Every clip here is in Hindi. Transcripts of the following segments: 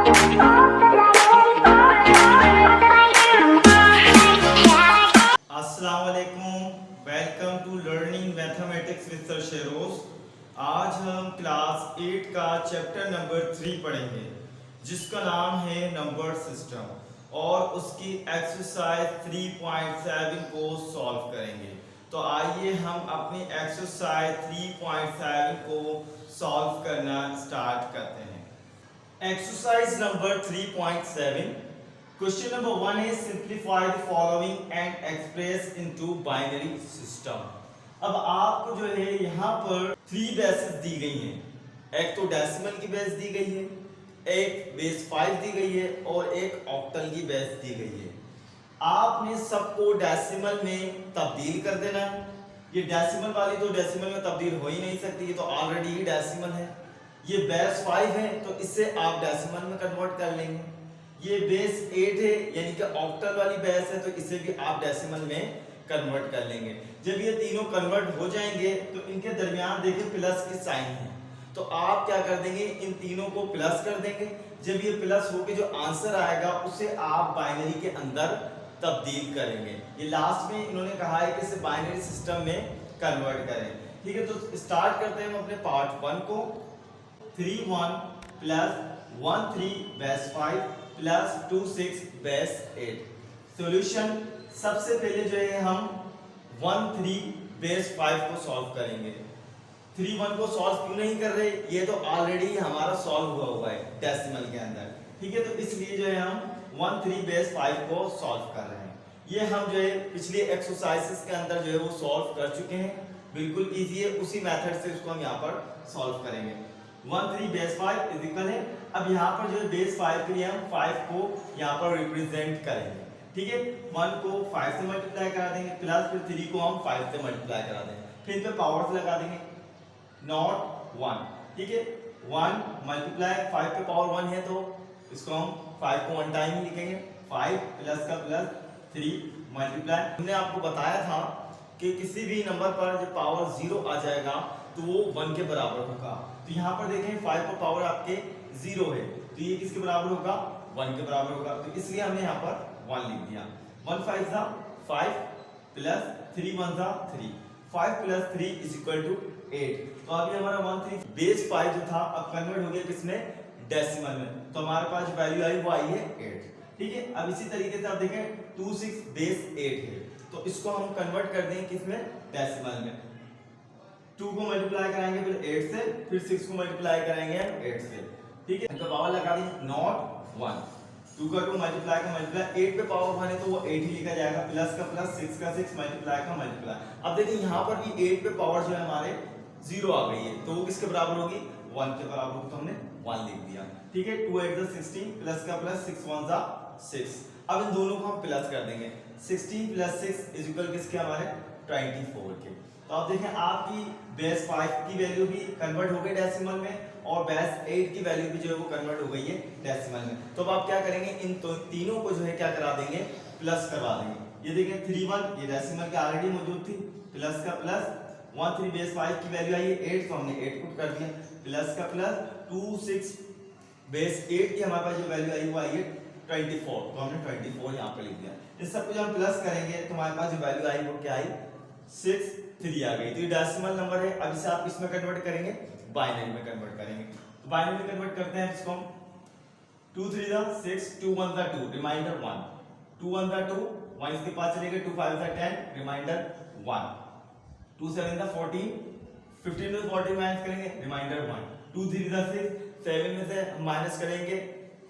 अस्सलामुअलैकुम, welcome to learning mathematics with sir Sheroz. आज हम क्लास 8 का चैप्टर नंबर 3 पढ़ेंगे जिसका नाम है नंबर सिस्टम और उसकी एक्सरसाइज 3.7 को सॉल्व करेंगे। तो आइए हम अपनी एक्सरसाइज 3.7 को सॉल्व करना स्टार्ट करते हैं। एक्सरसाइज नंबर 3.7 क्वेश्चन नंबर 1 है simplify the following and express into binary system. अब आपको जो है यहाँ पर 3 बेसेस दी गई हैं। एक तो डेसिमल की बेस दी गई है, एक बेस 5 दी गई है और एक ऑक्टल की बेस दी गई है। आपने सबको डेसिमल में तब्दील कर देना है। ये डेसिमल वाली तो डेसिमल में तब्दील हो ही नहीं सकती, ये तो ऑलरेडी ही डेसिमल है। ये बेस 5 है तो इससे आप डेसिमल में कन्वर्ट कर लेंगे। ये बेस 8 है यानी कि ऑक्टल वाली बेस है तो इसे भी आप डेसिमल में कन्वर्ट कर लेंगे। जब ये तीनों कन्वर्ट हो जाएंगे तो इनके दरमियान देखिए प्लस की साइन है, तो आप क्या कर देंगे, इन तीनों को प्लस कर देंगे। जब ये प्लस होके जो आंसर आएगा उसे आप बाइनरी के अंदर तब्दील करेंगे। ये लास्ट में इन्होंने कहा है कि इसे बाइनरी सिस्टम में कन्वर्ट करें। ठीक है, तो स्टार्ट करते हैं हम अपने पार्ट 1 को। 3 1 plus 1 3 base 5 plus 2 6 base 8। Solution सबसे पहले जो है हम 1 3 बेस 5 को सॉल्व करेंगे। 3 1 को सॉल्व क्यों नहीं कर रहे, ये तो ऑलरेडी हमारा सॉल्व हुआ है डेसिमल के अंदर। ठीक है, तो इसलिए जो है हम 1 3 बेस 5 को सॉल्व कर रहे हैं। ये हम जो है पिछले एक्सरसाइजेस के अंदर जो है वो सॉल्व कर चुके हैं, बिल्कुल इजी है। उसी मेथड से उसको हम यहाँ पर सॉल्व करेंगे। 1 3 बेस 5 इज इक्वल है। अब यहाँ पर जो है बेस 5 के लिए हम 5 को यहाँ पर रिप्रेजेंट करेंगे। ठीक है, 1 को 5 से मल्टीप्लाई करा देंगे, प्लस फिर 3 को हम 5 से मल्टीप्लाई करा देंगे, फिर इन पे पावर्स लगा देंगे, नॉट 1। ठीक है, 1 मल्टीप्लाई 5 पे पावर 1 है तो इसको हम 5 को 1 टाइम ही लिखेंगे। 5 प्लस का प्लस 3 मल्टीप्लाई। हमने आपको बताया था कि किसी भी नंबर पर जब पावर 0 आ जाएगा तो वो 1 के बराबर होगा। तो यहाँ पर देखें 5 पर पावर आपके 0 है तो ये किसके बराबर होगा, 1 के बराबर होगा। तो इसलिए हमने यहाँ पर 1 लिख दिया। 1 5 सा 5 प्लस 3 1 सा 3, 5 प्लस 3 इज इक्वल टू 8। तो अभी हमारा 1 3 बेस 5 जो था अब कन्वर्ट हो गया किसमें, डेसिमल में। तो हमारे पास वैल्यू आई वो आई है 8। ठीक है, अब इसी तरीके से आप देखें 2 6 बेस 8 है तो इसको हम कन्वर्ट कर देंगे किसमें, डेसिमल में। 2 को मल्टीप्लाई कराएंगे फिर 8 से, फिर 6 को मल्टीप्लाई करेंगे 8 से। ठीक है, इनका पावर लगा देंगे नॉट 1। 2 का 2 मल्टीप्लाई का मल्टीप्लाई, 8 पे पावर 1 है तो वो 8 ही लिखा जाएगा, प्लस का प्लस 6 का 6 मल्टीप्लाई का मल्टीप्लाई। अब देखिए यहाँ पर भी 8 पे पावर जो है हमारे 0 आ गई है तो वो किसके बराबर होगी, 1 के बराबर होगी, तो हमने 1 लिख दिया। ठीक है, 2 8 16 प्लस का प्लस 6 1 6। अब इन दोनों को हम प्लस कर देंगे, 16 प्लस 6 इज इक्वल किसके, हमारे 24 के। तो आप देखें आपकी बेस 5 की वैल्यू भी कन्वर्ट हो गई डेसिमल में और बेस 8 की वैल्यू भी जो है वो कन्वर्ट हो गई है डेसिमल में। तो अब आप क्या करेंगे, इन तीनों को जो है क्या करा देंगे, प्लस करवा देंगे। ये देखें 3 1 ये डेसिमल की ऑलरेडी मौजूद थी, प्लस का प्लस 1 3 बेस 5 की वैल्यू आई है 8 तो हमने 8 पुट कर दिया, प्लस का प्लस 2 6 बेस 8 की हमारे पास जो वैल्यू आई वो आई है 24 तो हमने 24 यहाँ पे लिख दिया। इस सब को जब हम प्लस करेंगे तो हमारे पास जो वैल्यू आई वो क्या आई, 6 3 आ गई। तो ये डेसिमल नंबर है। अब इसे आप इसमें कन्वर्ट करेंगे, बाइनरी में कन्वर्ट करेंगे। तो बाइनरी में कन्वर्ट करते हैं इसको, 2 3 6 2 1 2 रिमाइंडर 1, 2 1 2 1 इसके पास चलेगा, 2 5 10 रिमाइंडर 1, 2 7 14 15 में 14 माइनस करेंगे रिमाइंडर 1, 2 3 6 7 में से माइनस करेंगे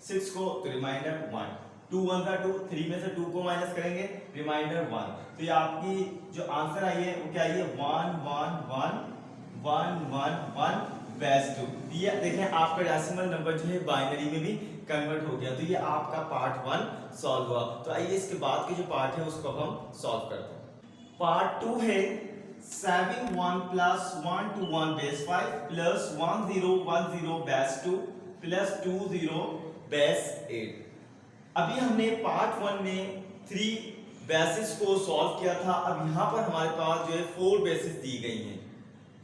6 को तो रिमाइंडर 1, 2 1 2 3 में से 2 को माइनस करेंगे रिमाइंडर 1। तो ये आपकी जो आंसर आई है वो क्या आई है, 1 1 1 1 1 1 बेस 2। ये देखें आपका डेसिमल नंबर जो है बाइनरी में भी कन्वर्ट हो गया। तो ये आपका पार्ट 1 सॉल्व हुआ। तो आइए इसके बाद के जो पार्ट है उसको हम सॉल्व करते हैं। पार्ट 2 है 7 1 plus 1 2 1 base 5 plus 1 0 1 0 base 2 plus 2 0 base 8। अभी हमने पार्ट 1 में 3 बेसिस को सॉल्व किया था। अब यहाँ पर हमारे पास जो है 4 बेसिस दी गई हैं,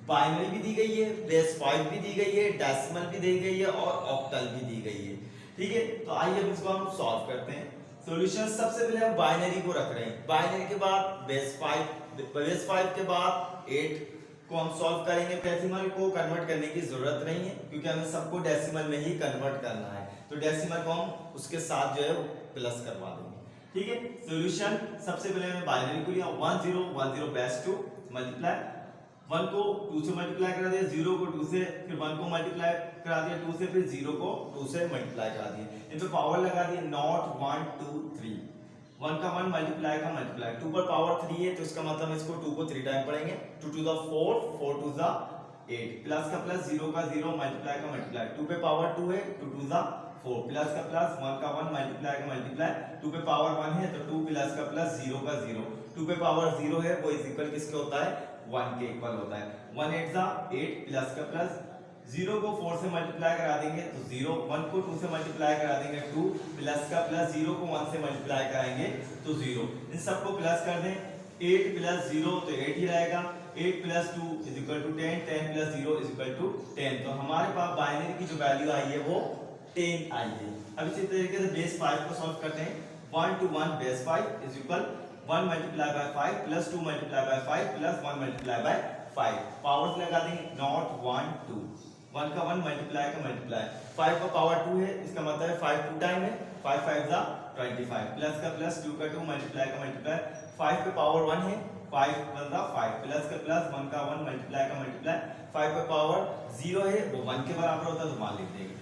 बाइनरी भी दी गई है, बेस 5 भी दी गई है, डेसिमल भी दी गई है और ऑक्टल भी दी गई है। ठीक है, तो आइए अब इसको हम सॉल्व करते हैं। सॉल्यूशन सबसे पहले हम बाइनरी को रख रहे हैं, बाइनरी के बाद बेस 5 के बाद 8 को हम सॉल्व करेंगे। डेसिमल को कन्वर्ट करने की जरूरत नहीं है क्योंकि हमें सबको डेसिमल में ही कन्वर्ट करना है, तो डेसिमल को हम उसके साथ जो है प्लस करवा देंगे। ठीक है, सॉल्यूशन सबसे पहले हमने बाइनरी को लिया 1 0 1 0 बेस 2 मल्टीप्लाई 1 को 2 से मल्टीप्लाई करा दिया, 0 को 2 से, फिर 1 को मल्टीप्लाई करा दिया 2 से, फिर 0 को 2 से मल्टीप्लाई करा दिया। इन पे पावर लगा दिए नॉट 1 2 3, 1 का 1 मल्टीप्लाई का मल्टीप्लाई, 2 पर पावर 3 है तो इसका मतलब इसको 2 को 3 टाइम पढ़ेंगे, 2 to the 4 4 to the 8, plus का प्लस 0 का 0 मल्टीप्लाई का मल्टीप्लाई, 2 पे पावर 2 है 2 टू द 4, प्लस का प्लस 1 का 1 मल्टीप्लाई का मल्टीप्लाई, 2 पे पावर 1 है तो 2 प्लस का प्लस 0 का 0, 2 पे पावर 0 है वो इज इक्वल किसके होता है 1 के इक्वल होता है। 1 8 सा 8 प्लस का प्लस 0 को 4 से मल्टीप्लाई करा देंगे तो 0, 1 को 2 से मल्टीप्लाई करा देंगे 2, प्लस का प्लस 0 को 1 से मल्टीप्लाई कराएंगे तो 0। इन सबको प्लस कर दें, 8 प्लस 0 तो 8 ही रहेगा, 8 plus 2 is equal to 10, 10 plus 0 is equal to 10। तो हमारे पास बाइनरी की जो वैल्यू आई है वो 10 आई है। अब इसी तरीके से बेस 5 को सॉल्व करते हैं। 1 to 1 base 5 is equal 1 multiply by 5 plus 2 multiply by 5 plus 1 multiply by 5, powers लगा देंगे नॉट 1 2, 1 का 1 मल्टीप्लाई का मल्टीप्लाई, 5 का पावर 2 है इसका मतलब है 5 2 टाइम है, 5 5 दा 25, प्लस का प्लस 2 का 2 मल्टीप्लाई का मल्टीप्लाई, 5 पे पावर 1 है 5 1 दा 5, प्लस का प्लस 1 का 1 मल्टीप्लाई का मल्टीप्लाई, 5 पे पावर 0 है वो 1 के बराबर होता है तो मान लिख देंगे।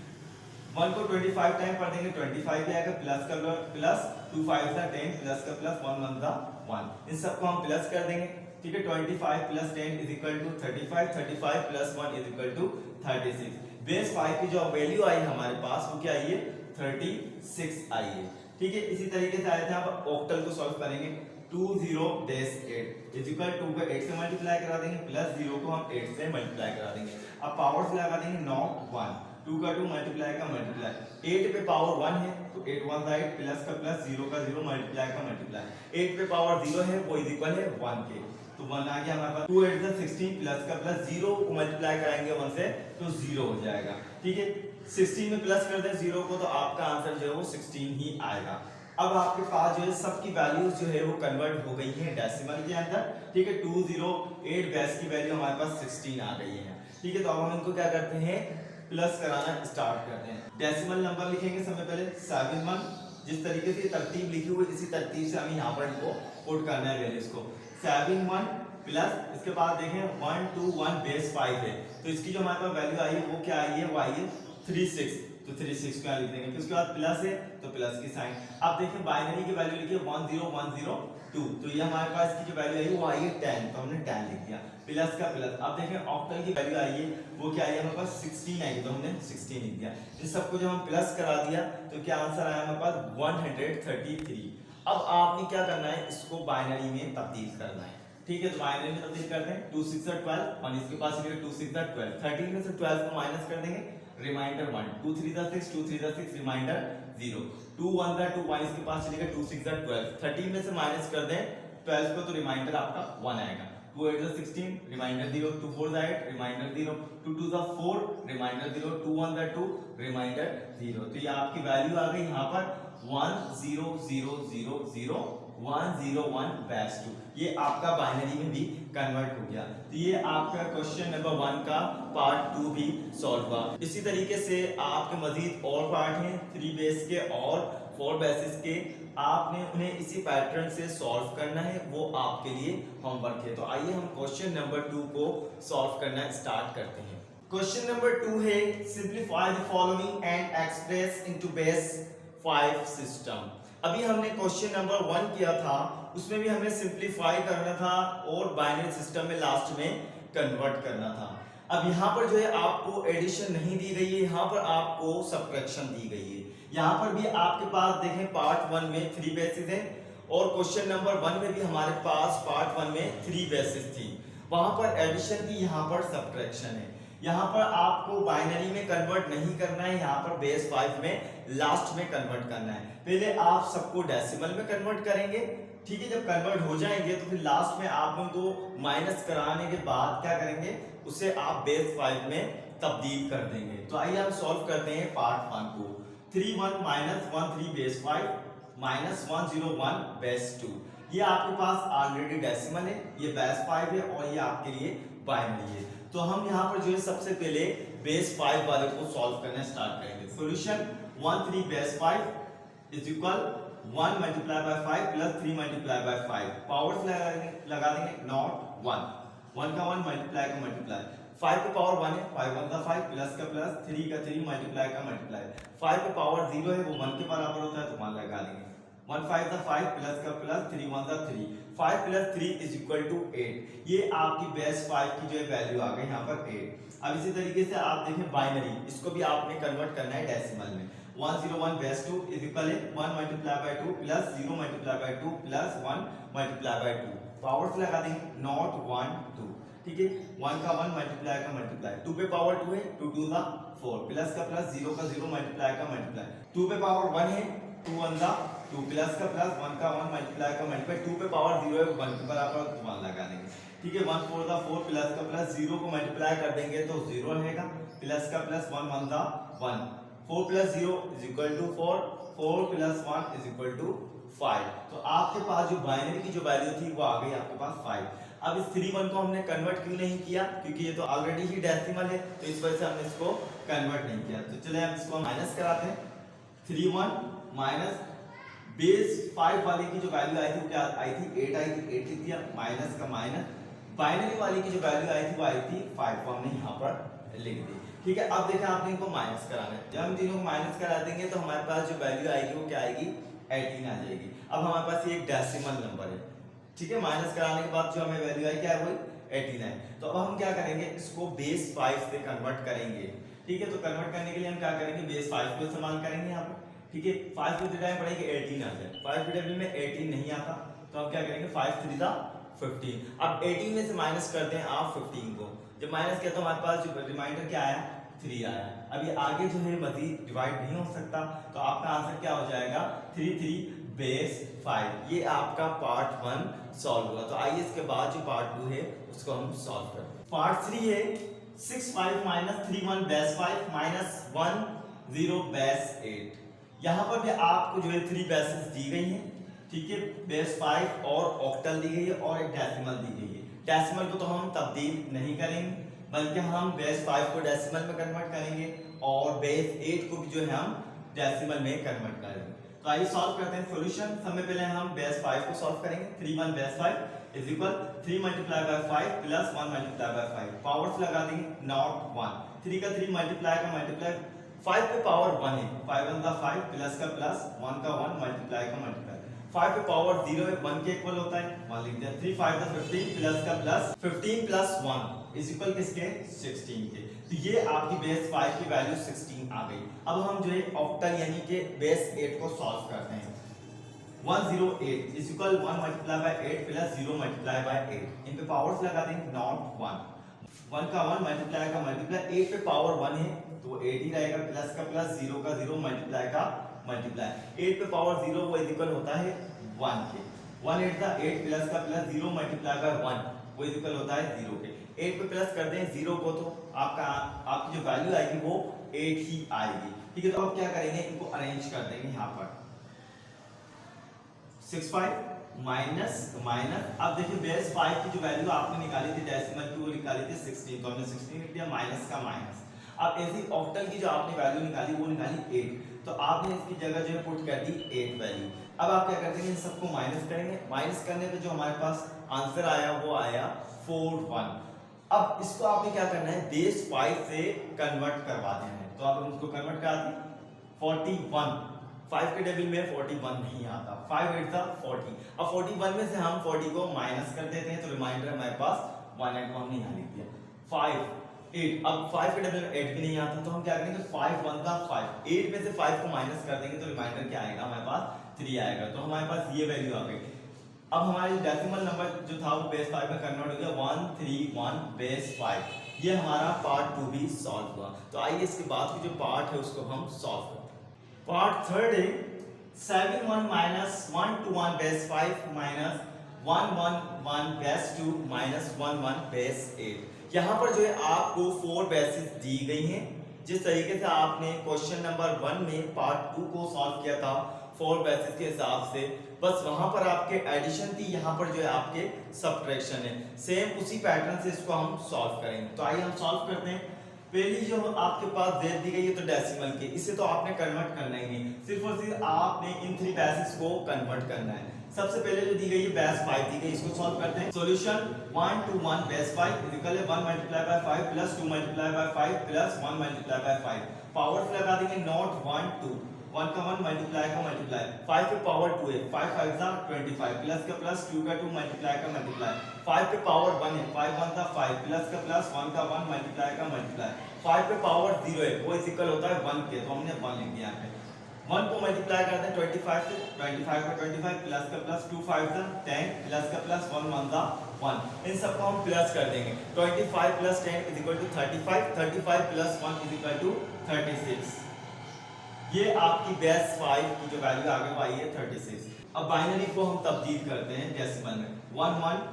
1 को 25 टाइम पढ़ देंगे 25 भी आएगा, प्लस का प्लस 2 5 दा 10, प्लस का प्लस 1 1 दा 1, इन सबको हम प्लस कर देंगे। ठीक है, 25 plus 10 is equal to 35, 35 plus 1 is equal to 36। Base 5 की जो वैल्यू आई हमारे पास वो क्या आई है 36 आई है। ठीक है, इसी तरीके से आया था आप ऑक्टल को सॉल्व करेंगे 2 0 डैश 8 इज इक्वल 2 को 8 से मल्टीप्लाई करा देंगे प्लस 0 को हम 8 से मल्टीप्लाई करा देंगे। अब पावर्स लगा देंगे नॉट 1, 2 का 2 मल्टीप्लाई का मल्टीप्लाई, 8 पे पावर 1 है तो 8 1 दा 8, प्लस का प्लस 0 का 0 मल्टीप्लाई का मल्टीप्लाई, 8 पे पावर 0 है वो इज इक्वल है 1 के, तो 1 आ गया हमारे पास। 2 8 दा 16, प्लस का प्लस 0 को मल्टीप्लाई कराएंगे 1 से तो 0 हो जाएगा। ठीक है, 16 में प्लस कर दें 0 को तो आपका आंसर जो है वो 16 ही आएगा। अब आपके पास जो है सबकी वैल्यूज जो है वो कन्वर्ट हो गई है डेसिमल के अंदर। ठीक है, 208 बेस की वैल्यू हमारे पास 16 आ गई है। ठीक है, तो अब हम इनको क्या करते हैं प्लस कराना स्टार्ट करते हैं। डेसिमल नंबर लिखेंगे सबसे पहले 7 1, जिस तरीके से तरतीब लिखी हुई इसी तरतीब से हमें यहाँ पर इनको पुट करना है वैल्यूज को। 7 1 प्लस इसके बाद देखें 1 2 1 बेस 5 है तो इसकी जो हमारे पास वैल्यू आई है वो क्या आई है वो आई है 36, तो 36 क्या लिख देंगे, उसके बाद प्लस है तो प्लस की साइन। अब देखें बाइनरी की वैल्यू लिखिए 1 0 1 0 2, तो ये हमारे पास इसकी जो वैल्यू आई वो आई है 10, तो हमने 10 लिख दिया, प्लस का प्लस। अब देखें ऑक्टल की वैल्यू आई है वो क्या आई है हमारे पास 16 आई है तो हमने 16 लिख दिया। इन सबको जब हम प्लस करा दिया तो क्या आंसर आया हमारे पास 133। अब आपने क्या करना है इसको बाइनरी में तब्दील करना है। ठीक है, तो बाइनरी में तब्दील करते हैं 2 6 12 और इसके पास 2 6 12, 13 में से 12 को माइनस कर देंगे, रिमाइंडर 1, 2 3 6 2 3 6 रिमाइंडर 0, 2 1 2 1 इसके पास चलेगा 2 6 12, 13 में से माइनस कर दें 12 को तो रिमाइंडर आपका 1 आएगा, 2 8 16 रिमाइंडर 0, 2 4 8 रिमाइंडर 0, 2 2 4 रिमाइंडर 0, 2 1 2 रिमाइंडर 0। तो ये आपकी वैल्यू आ गई यहाँ पर 1 0 0 0 0 1 0 1 बेस 2, ये आपका बाइनरी में भी कन्वर्ट हो गया। तो ये आपका क्वेश्चन नंबर 1 का पार्ट 2 भी सॉल्व हुआ। इसी तरीके से आपके मजीद और पार्ट हैं 3 बेस के और 4 बेसिस के, आपने उन्हें इसी पैटर्न से सॉल्व करना है, वो आपके लिए होमवर्क है। तो आइए हम क्वेश्चन नंबर 2 को सॉल्व करना स्टार्ट करते हैं। क्वेश्चन नंबर 2 है simplify the following and express into base 5 system. अभी हमने क्वेश्चन नंबर 1 किया था उसमें भी हमें सिंपलीफाई करना था और बाइनरी सिस्टम में लास्ट में कन्वर्ट करना था। अब यहाँ पर जो है आपको एडिशन नहीं दी गई है, यहाँ पर आपको सब्ट्रैक्शन दी गई है। यहाँ पर भी आपके पास देखें पार्ट 1 में 3 बेसिस हैं और क्वेश्चन नंबर 1 में भी हमारे पास पार्ट 1 में 3 बेसिस थी, वहां पर एडिशन थी, यहाँ पर सब्ट्रैक्शन है। यहाँ पर आपको बाइनरी में कन्वर्ट नहीं करना है, यहाँ पर बेस 5 में लास्ट में कन्वर्ट करना है। पहले आप सबको डेसिमल में कन्वर्ट करेंगे, ठीक है, जब कन्वर्ट हो जाएंगे तो फिर लास्ट में आप उनको माइनस कराने के बाद क्या करेंगे उसे आप बेस 5 में तब्दील कर देंगे। तो आइए हम सॉल्व करते हैं पार्ट 1 को। 31 माइनस 13 बेस 5 माइनस 101 बेस 2। ये आपके पास ऑलरेडी डेसिमल है, ये बेस 5 है और ये आपके लिए बाइनरी है। तो हम यहाँ पर जो है सबसे पहले बेस 5 वाले को सॉल्व करना स्टार्ट करेंगे। Solution 13 base 5 is equal 1 multiply by 5 plus 3 multiply by 5। Powers लगा देंगे नॉट 1, 1 का 1 मल्टीप्लाई का मल्टीप्लाई, 5 का पावर 1 है, 5 1 का 5 प्लस का प्लस, 3 का 3 मल्टीप्लाई का मल्टीप्लाई, 5 का पावर 0 है वो 1 के बराबर होता है तो 1 लगा देंगे, 1 5 का 5 प्लस का प्लस, 3 1 का 3, 5 प्लस 3 इज इक्वल टू 8। ये आपकी बेस 5 की जो है वैल्यू आ गई यहाँ पर 8। अब इसी तरीके से आप देखें बाइनरी, इसको भी आपने कन्वर्ट करना है डेसिमल में। 101 बेस 2 इज इक्वल है 1 multiply by 2 plus 0 multiply by 2 plus 1 multiply by 2। Powers लगा देंगे नॉट 1 2, ठीक है। 1 का 1 मल्टीप्लाई का मल्टीप्लाई, 2 पे पावर 2 है, 2 2 का 4 प्लस का प्लस, 0 का 0 मल्टीप्लाई का मल्टीप्लाई, 2 पे पावर 1 है, 2 1 का 2 प्लस का प्लस, 1 का 1 मल्टीप्लाई का मल्टीप्लाई, 2 पे पावर 0 है 1 के बराबर तो 1 लगा देंगे, ठीक है। 1 4 का 4 प्लस का प्लस, 0 को मल्टीप्लाई कर देंगे तो 0 रहेगा, प्लस का प्लस, 1 1 का 1, 4 plus 0 is equal to 4, 4 plus 1 is equal to 5। तो आपके पास जो बाइनरी की जो वैल्यू थी वो आ गई आपके पास 5। अब इस 3 1 को हमने कन्वर्ट क्यों नहीं किया, क्योंकि ये तो ऑलरेडी ही डेसिमल है तो इस वजह से हमने इसको कन्वर्ट नहीं किया। तो चलिए हम इसको माइनस कराते हैं। 3 1 माइनस बेस 5 वाले की जो वैल्यू आई थी वो क्या आई थी, 8 आई थी, 8 लिख दिया, माइनस का माइनस, बाइनरी वाली की जो वैल्यू आई थी वो आई थी 5 को हमने यहाँ पर लिख दी, ठीक है। अब देखें आपने इनको माइनस कराना है, जब हम तीनों को माइनस करा देंगे तो हमारे पास जो वैल्यू आएगी वो क्या आएगी, 18 आ जाएगी। अब हमारे पास ये एक डेसिमल नंबर है, ठीक है। माइनस कराने के बाद जो हमें वैल्यू आई क्या है, वो 18 है। तो अब हम क्या करेंगे, इसको बेस 5 से कन्वर्ट करेंगे, ठीक है। तो कन्वर्ट करने के लिए हम क्या करेंगे, बेस 5 को इस्तेमाल करेंगे यहाँ पर, ठीक है। 5 को टाइम पड़ेगा 18 आ जाए, 5 के टेबल में 18 नहीं आता तो हम क्या करेंगे, 5 3 जा 15। अब 18 में से माइनस करते हैं आप 15 को, जब माइनस किया तो हमारे पास जो रिमाइंडर क्या आया, 3 आया। अब ये आगे जो है मजीद डिवाइड नहीं हो सकता तो आपका आंसर क्या हो जाएगा, 3 3 बेस 5। ये आपका पार्ट 1 सॉल्व हुआ। तो आइए इसके बाद जो पार्ट 2 है उसको हम सॉल्व करते हैं। पार्ट 3 है 6 5 माइनस 3 1 बेस 5 माइनस 1 0 बेस 8। यहाँ पर भी आपको जो है 3 बेसेस दी गई हैं, ठीक है। बेस 5 और ऑक्टल दी गई है और एक डेसिमल दी गई है। डेसिमल को तो हम तब्दील नहीं करेंगे बल्कि हम बेस 5 को डेसिमल में कन्वर्ट करेंगे और बेस 8 को भी जो है हम डेसिमल में कन्वर्ट करेंगे। तो आइए सॉल्व करते हैं। सॉल्यूशन सबसे पहले हम बेस 5 को सॉल्व करेंगे। 3 1 base 5 is equal 3 multiply by 5 plus 1 multiply by 5। Powers लगा देंगे नॉट 1, 3 का 3 मल्टीप्लाई का मल्टीप्लाई, 5 पे पावर 1 है, 5 1 का 5 प्लस का प्लस, 1 का 1 मल्टीप्लाई का मल्टीप्लाई, 5 पे पावर 0 है, 1 के इक्वल होता है, 1 लिख दिया, 3 5 का 15 प्लस का प्लस, 15 प्लस 1 इज इक्वल किसके, 16 के। तो ये आपकी बेस 5 की वैल्यू 16 आ गई। अब हम जो है ऑक्टल यानी कि बेस 8 को सॉल्व करते हैं। 108 is equal 1 multiply by 8 plus 0 multiply by 8। इन पे पावर्स लगा देंगे नॉट 1, 1 का 1 मल्टीप्लाई का मल्टीप्लाई, 8 पे पावर 1 है तो 8 ही रहेगा, प्लस का प्लस, 0 का 0 मल्टीप्लाई का मल्टीप्लाई, 8 पे पावर 0 वो इक्वल होता है 1 के, 1 8 का 8 प्लस का प्लस, 0 मल्टीप्लाई बाय 1 वो इक्वल होता है 0 के। 8 पे प्लस कर दें 0 को तो आपकी जो वैल्यू आएगी वो 8 ही आएगी, ठीक है। तो अब क्या करेंगे, इनको अरेंज कर देंगे यहाँ पर। 6 5 माइनस माइनस, अब देखिए बेस 5 की जो वैल्यू आपने निकाली थी डेसिमल की वो निकाली थी 16, तो हमने 16 लिख दिया, माइनस का माइनस। अब ऐसी ऑक्टल की जो आपने वैल्यू निकाली वो निकाली 8, तो आपने इसकी जगह जो है पुट कर दी 8 वैल्यू। अब आप क्या करते हैं, इन सबको माइनस करेंगे, माइनस करने पे जो हमारे पास आंसर आया वो आया 4 1। अब इसको आपने क्या करना है, बेस 5 से कन्वर्ट करवा देना है, तो आप उसको कन्वर्ट करा दी 41, 5 के टेबल में 41 नहीं आता, 5 8 था 40। अब 41 में से हम 40 को माइनस कर देते हैं तो रिमाइंडर हमारे पास 1 8 हमने यहाँ लिख दिया, 5 8। अब 5 के टेबल में 8 भी नहीं आता तो हम क्या करेंगे, 5 1 का 5, 8 में से 5 को माइनस कर देंगे तो रिमाइंडर क्या आएगा, हमारे पास 3 आएगा। तो हमारे पास ये वैल्यू आ गई। अब हमारा डेसिमल नंबर जो था वो बेस 5 में कन्वर्ट हो गया 131 बेस 5। ये हमारा पार्ट 2 भी सॉल्व हुआ। तो आइए इसके बाद की जो पार्ट है उसको हम सॉल्व करते हैं। पार्ट 3 है 7 1 minus 1 2 1 base 5 minus 1 1 1 base 2 minus 1 1 base 8। यहाँ पर जो है आपको 4 बेसिस दी गई हैं, जिस तरीके से आपने क्वेश्चन नंबर 1 में पार्ट 2 को सॉल्व किया था 4 बेसिस के हिसाब से, बस वहां पर आपके एडिशन थी, यहाँ पर जो है आपके सब्ट्रैक्शन है। सेम उसी पैटर्न से इसको हम सॉल्व करेंगे। तो आइए हम सॉल्व करते हैं। पहली जो आपके पास दे दी गई है तो डेसिमल की, इसे तो आपने कन्वर्ट करना ही नहीं, सिर्फ और सिर्फ आपने इन 3 बेसिस को कन्वर्ट करना है। सबसे पहले जो दी गई है बेस 5 दी गई, इसको सॉल्व करते हैं। सॉल्यूशन 1 to 1 बेस 5 इक्वल है 1 multiply by 5 plus 2 multiply by 5 plus 1 multiply by 5। Powers लगा देंगे, नॉट 1 2, 1 का 1 मल्टीप्लाई का मल्टीप्लाई, 5 पे पावर 2 है, 5 5 जा 25 प्लस का प्लस 2 का 2 मल्टीप्लाई का मल्टीप्लाई, 5 पे पावर 1 है, 5 1 था 5 प्लस का प्लस 1 का 1 मल्टीप्लाई का मल्टीप्लाई, 5 पे पावर 0 है, वो इक्वल होता है 1 के, तो हमने 1 लिख दिया यहाँ पे। 1 को मल्टीप्लाई करते हैं 25 से, 25 का 25 प्लस का प्लस 2 5 था 10 प्लस का प्लस 1 1 था 1, इन सबको हम प्लस कर देंगे। 25 plus 10 is equal to 35, 35 plus 1 is equal to 36। ये आपकी बेस 5 की जो वैल्यू आगे आई है 36। अब बाइनरी को हम तब्दील करते हैं डेसिमल में। 1 1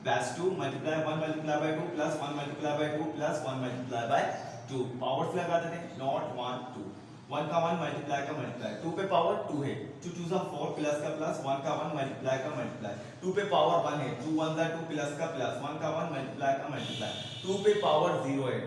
base 2 multiply 1 multiply by 2 plus 1 multiply by 2 plus 1 multiply by 2, powers लगा देते हैं, नॉट 1 2, 1 का 1 मल्टीप्लाई का मल्टीप्लाई, 2 पे पावर 2 है, 2 2 जा 4 प्लस का प्लस 1 का 1 मल्टीप्लाई का मल्टीप्लाई, 2 पे पावर 1 है, 2 1 जा 2 प्लस का प्लस 1 का 1 मल्टीप्लाई का मल्टीप्लाई, 2 पे पावर 0 है,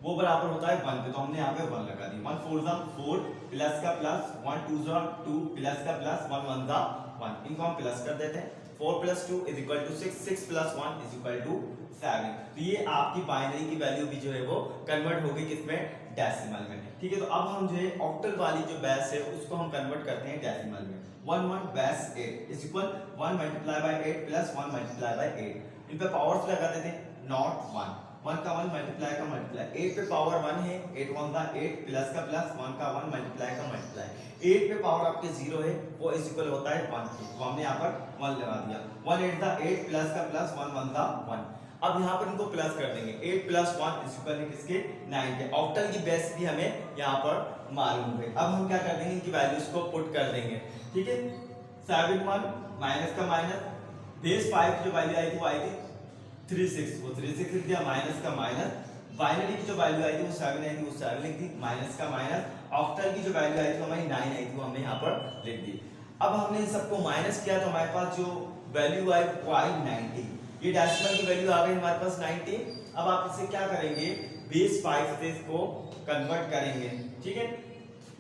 वो बराबर होता है 1 पे, तो हमने यहाँ पे 1 लगा दी। 1 4 जा 4 प्लस का प्लस 1 2 जा 2 प्लस का प्लस 1 1 जा 1, इनको हम प्लस कर देते हैं। 4 plus 2 is equal to 6, 6 plus 1 is equal to 7। तो ये आपकी बाइनरी की वैल्यू भी जो है वो कन्वर्ट होगी किसमें, डेसिमल में। ठीक है, तो अब हम जो है ऑक्टल वाली जो बेस है उसको हम कन्वर्ट करते हैं डेसिमल में। 1 1 base 8 is equal 1 multiply by 8 plus 1 multiply by 8, इन पे पावर्स लगा देते हैं, नॉट 1 1 का 1 मल्टीप्लाई का मल्टीप्लाई, 8 पे पावर 1 है, 8 1 था 8 प्लस का प्लस 1 का 1 मल्टीप्लाई का मल्टीप्लाई, 8 पे पावर आपके 0 है, वो इज इक्वल होता है 1 के, तो हमने यहाँ पर 1 लगा दिया। 1 8 था 8 प्लस का प्लस 1 1 था 1। अब यहाँ पर इनको प्लस कर देंगे, 8 प्लस 1 इज इक्वल किसके, 9 के। ऑक्टल की बेस भी हमें यहाँ पर मालूम है। अब हम क्या कर देंगे, इनकी वैल्यूज को पुट कर देंगे। ठीक है, 7 1 माइनस का माइनस, बेस 5 की जो वैल्यू आई थी वो आई थी 36, वो 36 लिख दिया, माइनस का माइनस, बाइनरी की जो वैल्यू आई थी वो 7 आई थी, वो 7 लिख दी, माइनस का माइनस, ऑक्टल की जो वैल्यू आई थी हमारी 9 आई थी, वो हमने यहाँ पर लिख दी। अब हमने इन सबको माइनस किया तो हमारे पास जो वैल्यू आई वो आई 90, ये डेसिमल की वैल्यू आ गई हमारे पास 90। अब आप इसे क्या करेंगे, बेस 5 से इसको कन्वर्ट करेंगे। ठीक है,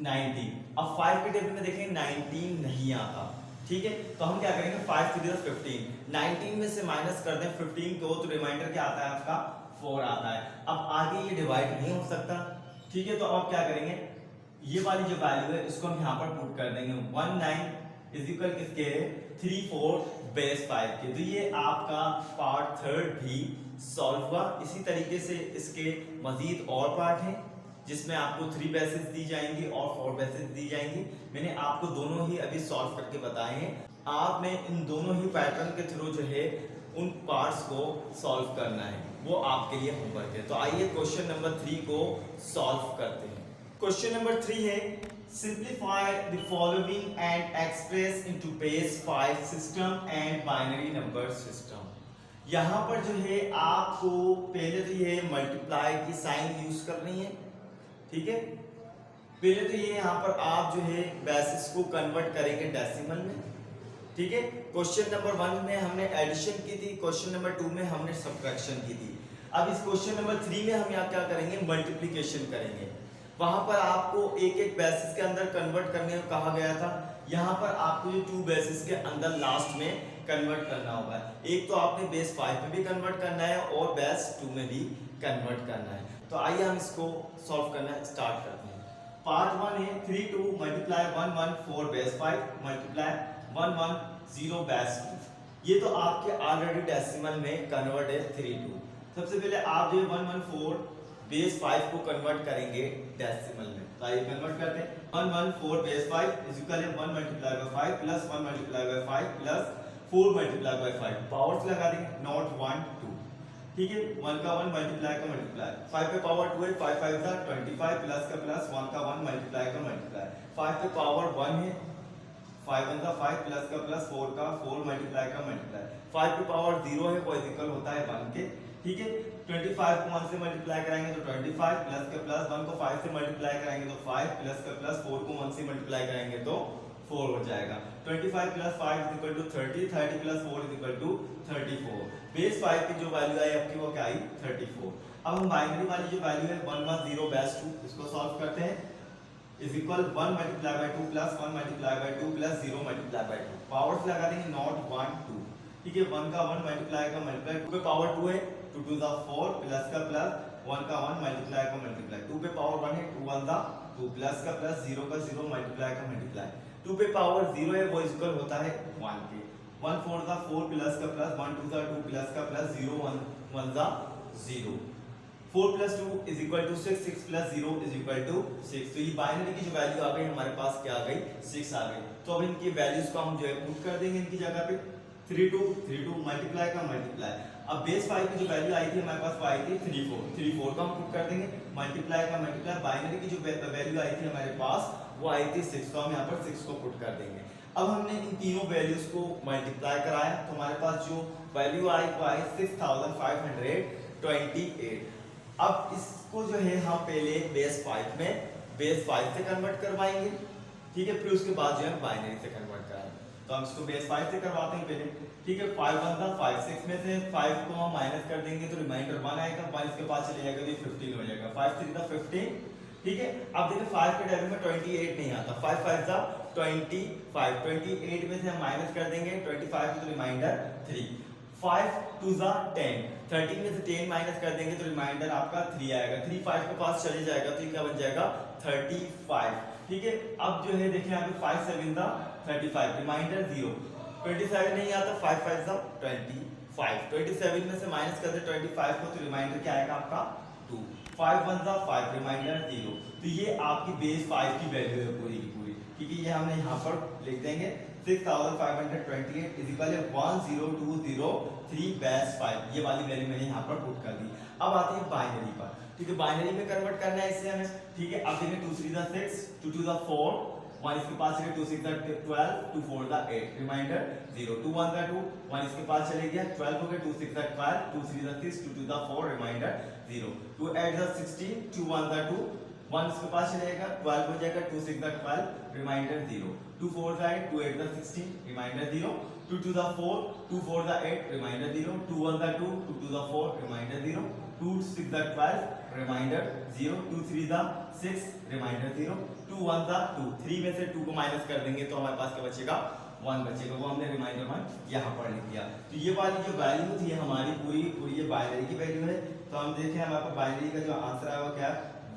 90, अब 5 के टेबल में देखेंगे 19 नहीं आता। ठीक है, तो हम क्या करेंगे, 5 to the 15, 19 में से माइनस कर दें 15 को, तो रिमाइंडर क्या आता है आपका 4 आता है। अब आगे ये डिवाइड नहीं हो सकता। ठीक है, तो अब क्या करेंगे, ये वाली जो वैल्यू है इसको हम यहाँ पर पुट कर देंगे, 19 इज इक्वल किसके, 3 4 बेस 5 के। तो ये आपका पार्ट 3 भी सॉल्व हुआ। इसी तरीके से इसके मजीद और पार्ट हैं जिसमें आपको 3 बेसिस दी जाएंगी और 4 बेसिस दी जाएंगी। मैंने आपको दोनों ही अभी सॉल्व करके बताए हैं। आपने इन दोनों ही पैटर्न के थ्रू जो है उन पार्ट्स को सॉल्व करना है, वो आपके लिए होमवर्क है। तो आइए क्वेश्चन नंबर 3 को सॉल्व करते हैं। क्वेश्चन नंबर 3 है, simplify the following and express into base 5 system and binary number system. यहाँ पर जो है आपको पहले तो ये मल्टीप्लाई की साइन यूज करनी है। ठीक है, पहले तो ये यहाँ पर आप जो है बेसिस को कन्वर्ट करेंगे डेसिमल में। ठीक है, क्वेश्चन नंबर 1 में हमने एडिशन की थी, क्वेश्चन नंबर 2 में हमने सब्ट्रैक्शन की थी। अब इस क्वेश्चन नंबर 3 में हम यहाँ क्या करेंगे, मल्टीप्लिकेशन करेंगे। वहां पर आपको एक एक बेसिस के अंदर कन्वर्ट करने को कहा गया था, यहाँ पर आपको ये 2 बेसिस के अंदर लास्ट में कन्वर्ट करना होगा। एक तो आपने बेस 5 में भी कन्वर्ट करना है और बेस 2 में भी कन्वर्ट करना है। तो आइए हम इसको सॉल्व करना स्टार्ट करते हैं। पार्ट 1 है 3 2 मल्टीप्लाई 1 1 4 बेस 5 मल्टीप्लाई 1 1 0 बेस 2। ये तो आपके ऑलरेडी डेसिमल में कन्वर्ट है 3 2। सबसे पहले आप जो 1 1 4 बेस 5 को कन्वर्ट करेंगे डेसिमल में। तो आइए कन्वर्ट करते हैं। 1 1 4 बेस 5 इज इक्वल है 1 multiply by 5 plus 1 multiply by 5 plus 4 multiply by 5, powers लगा देंगे, नॉट 1 2। ठीक है, 1 का 1 मल्टीप्लाई का मल्टीप्लाई, 5 पे पावर 2 है, 5 5 था 25 प्लस का प्लस 1 का 1 मल्टीप्लाई का मल्टीप्लाई, 5 पे पावर 1 है, 5 1 था 5 प्लस का प्लस 4 का 4 मल्टीप्लाई का मल्टीप्लाई, 5 पे पावर 0 है, वो इक्वल होता है 1 के। ठीक है। 25 को 1 से मल्टीप्लाई कराएंगे तो 25 प्लस का प्लस 1 को 5 से मल्टीप्लाई कराएंगे तो 5 प्लस का प्लस 4 को 1 से मल्टीप्लाई कराएंगे तो 4 हो जाएगा। 25 plus 5 is equal to 30, 30 plus 4 is equal to 34। Base 5 की जो वैल्यू आई आपकी वो क्या आई 34। अब हम बाइनरी वाली जो वैल्यू है 1 1 0 बेस 2 इसको सॉल्व करते हैं। Is equal 1 multiply by 2 plus 1 multiply by 2 plus 0 multiply by 2। Powers लगा देंगे नॉट 1 2, ठीक है। 1 का 1 मल्टीप्लाई का मल्टीप्लाई 2 पे पावर 2 है 2 2 दा 4 प्लस का प्लस 1 का 1 मल्टीप्लाई का मल्टीप्लाई 2 पे पावर 1 है 2 1 दा 2 प्लस का प्लस 0 का 0 मल्टीप्लाई का मल्टीप्लाई 2 पे पावर 0 है वो इक्वल होता है 1 के 1 4 दा 4 प्लस का प्लस 1 2 दा 2 प्लस का प्लस 0 1 1 दा 0। 4 plus 2 is equal to 6, 6 plus 0 is equal to 6। तो ये बाइनरी की जो वैल्यू आ गई हमारे पास क्या आ गई 6 आ गई। तो अब इनकी वैल्यूज को हम जो है पुट कर देंगे इनकी जगह पे 3 2 मल्टीप्लाई का मल्टीप्लाई। अब बेस 5 की जो वैल्यू आई थी हमारे पास वो आई थी 3 4 का हम पुट कर देंगे मल्टीप्लाई का मल्टीप्लाई। बाइनरी की जो वैल्यू आई थी हमारे पास वो आई थी 6, तो हम यहाँ पर 6 को पुट कर देंगे। अब हमने इन तीनों वैल्यूज को मल्टीप्लाई कराया तो हमारे पास जो वैल्यू आई वो आई 6528। अब इसको जो है हम पहले बेस 5 से कन्वर्ट करवाएंगे, ठीक है। फिर उसके बाद जो है बाइनरी से कन्वर्ट कराएंगे। तो हम इसको बेस 5 से करवाते हैं पहले, ठीक है। 5 1 था 5, 6 में से 5 को हम माइनस कर देंगे तो रिमाइंडर 1 आएगा, 1 इसके पास चले जाएगा तो 15 हो जाएगा। 5 3 था 15, ठीक है। अब देखिए 5 के डेरिवेटिव में 28 नहीं आता, 5 5 था 25, 28 में से हम माइनस कर देंगे 25 तो रिमाइंडर 3। 5 2 जा 10, 13 में से 10 माइनस कर देंगे तो रिमाइंडर आपका 3 आएगा। 3 5 के पास चले जाएगा तो ये क्या बन जाएगा 35, ठीक है। अब जो है देखिए यहाँ पे 5 7 था 35, रिमाइंडर 0। 27 नहीं आता, 5 5 था 25, 27 में से माइनस कर दे 25 को तो रिमाइंडर क्या आएगा आपका 2। 5 1 था 5, रिमाइंडर 0। तो ये आपकी बेस 5 की वैल्यू है पूरी की पूरी, ठीक है। ये हमने यहाँ पर लिख देंगे 6528 इज इक्वल 10203 बेस 5। ये वाली वैल्यू मैंने यहाँ पर पुट कर दी। अब आते हैं बाइनरी पर, ठीक है। बाइनरी में कन्वर्ट करना है इससे हमें, ठीक है। अब देखिए 2 3 6, 2 2 4, 1 इसके पास चले 2 6 12, 2 4 8, रिमाइंडर 0। 2 1 2, 1 इसके पास चले गया 12 हो गया, 2 6 12, 2 3 6, 2 2 4, रिमाइंडर 0। 2 8 16, 2 1 2, 1 इसके पास चलेगा 12 हो जाएगा, 2 6 12, remainder 0। 2 4 8, 2 8 16, remainder 0। 2 2 4, 2 4 8, remainder 0। 2 1 2, 2 2 4, remainder 0। 2 6 12, remainder 0। 2 3 6, remainder 0। 2 1 2, 3 में से 2 को माइनस कर देंगे तो हमारे पास क्या बचेगा 1 बचेगा, वो हमने रिमाइंडर 1 यहाँ पर लिख दिया। तो ये वाली जो वैल्यू थी हमारी पूरी पूरी ये बाइनरी की वैल्यू है। तो हम देखें हमारे पास बाइनरी का जो आंसर है वो क्या है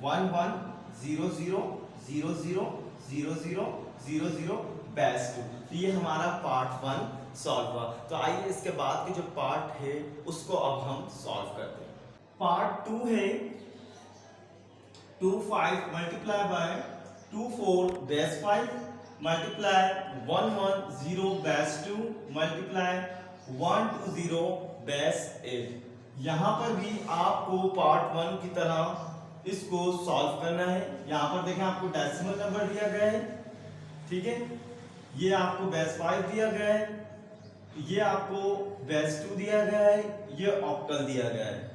1 1 0 0 0 0 0 0 0 0 बेस 2। तो ये हमारा पार्ट 1 सॉल्व हुआ। तो आइए इसके बाद के जो पार्ट है उसको अब हम सॉल्व करते हैं। पार्ट 2 है 2 5 multiply by 2 4 base 5 multiply 1 1 0 base 2 multiply 1 2 0 base 8। यहाँ पर भी आपको पार्ट 1 की तरह इसको सॉल्व करना है। यहाँ पर देखें आपको डेसिमल नंबर दिया गया है, ठीक है। ये आपको बेस 5 दिया गया है, ये आपको बेस 2 दिया गया है, ये ऑक्टल दिया गया है।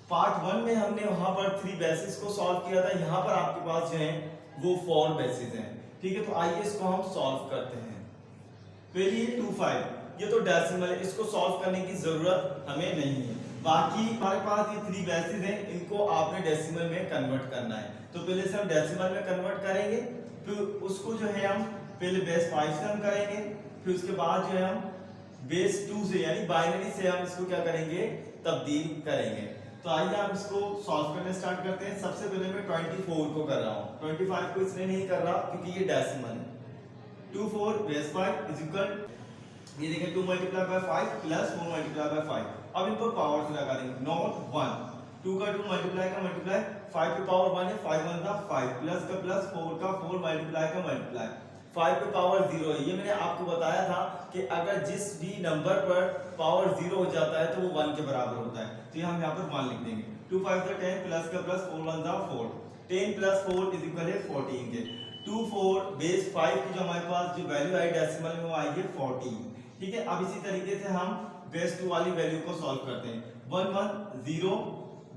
पार्ट 1 में हमने वहां पर 3 बेसिस को सॉल्व किया था, यहाँ पर आपके पास जो है वो 4 बेसिस हैं, ठीक है। तो आइए इसको हम सॉल्व करते हैं। पहले 2 5, ये तो डेसिमल है, इसको सॉल्व करने की जरूरत हमें नहीं है। बाकी हमारे पास ये 3 बेसिस हैं, इनको आपने डेसिमल में कन्वर्ट करना है। तो पहले से हम डेसिमल में कन्वर्ट करेंगे, फिर उसको जो है हम पहले बेस 5 से हम करेंगे, फिर उसके बाद जो है हम बेस 2 से यानी बाइनरी से हम इसको क्या करेंगे तब्दील करेंगे। तो आइए हम इसको सॉल्व करने स्टार्ट करते हैं। सबसे पहले मैं 24 को कर रहा हूँ, 25 को इसलिए नहीं कर रहा क्योंकि ये डेसिमल है। 2 4 बेस 5 इज इक्वल, ये देखें 2 multiply by 5 plus 4 multiply by 5। अब इनको पावर से लगा देंगे, नॉट 1 2 का 2 मल्टीप्लाई का मल्टीप्लाई 5 पे पावर 1 है, 5 1 था 5 प्लस का प्लस 4 का 4 मल्टीप्लाई का मल्टीप्लाई 5 पे पावर 0 है। ये मैंने आपको बताया था कि अगर जिस भी नंबर पर पावर 0 हो जाता है तो वो 1 के बराबर होता है। तो ये हम यहाँ पर 1 लिख देंगे। 2 5 10 प्लस का प्लस 4 1 4, 10 प्लस 4 इज इक्वल है 14 के। 2 4 बेस 5 की जो हमारे पास जो वैल्यू आई डेसिमल में वो आई है 14, ठीक है। अब इसी तरीके से हम बेस 2 वाली वैल्यू को सॉल्व करते हैं। 1 1 0